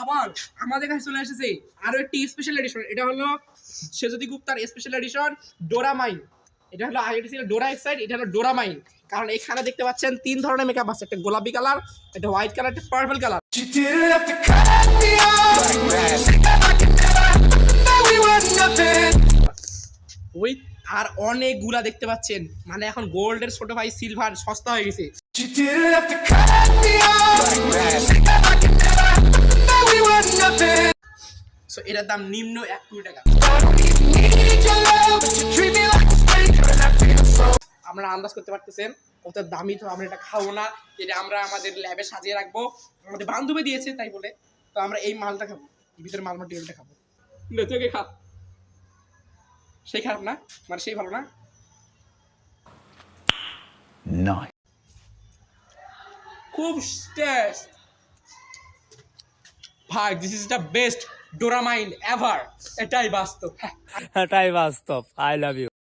আবার আমাদের কাছে চলে এসেছে আরো একটি স্পেশাল এডিশন। এটা হলো সেজদি গুপ্তার স্পেশাল এডিশন ডোরামাইন। এটা হলো আগে ছিল ডোরা এক্সাইড, এটা হলো ডোরামাইন। কারণ এখানে দেখতে পাচ্ছেন 3 ধরনের মেকআপ আছে, একটা গোলাপি কালার, একটা হোয়াইট কালার, একটা পার্পল কালার। ওই আর অনেকগুলা দেখতে পাচ্ছেন, মানে এখন গোল্ডের ছোট ভাই সিলভার সস্তা হয়ে গেছে। সো এটার দাম নিম্ন 1 কোটি টাকা। আমরা আন্দাজ করতে পারতেছেন কত দামি, তো আমরা এটা খাবো না, এটা আমরা আমাদের ল্যাবে সাজিয়ে রাখবো। আমাদের বান্ধবী দিয়েছে তাই বলে, তো আমরা এই মালটা খাবো, ভিতরে মাল মাটিটা খাবো। তোকে খা, সেই খারাপ না, মানে সেই ভালো না। খুব টেস্ট ভাই, দিস ইজ দ্য বেস্ট ডোরামাইন এভার। এটাই বাস্তব, এটাই বাস্তব। I love you.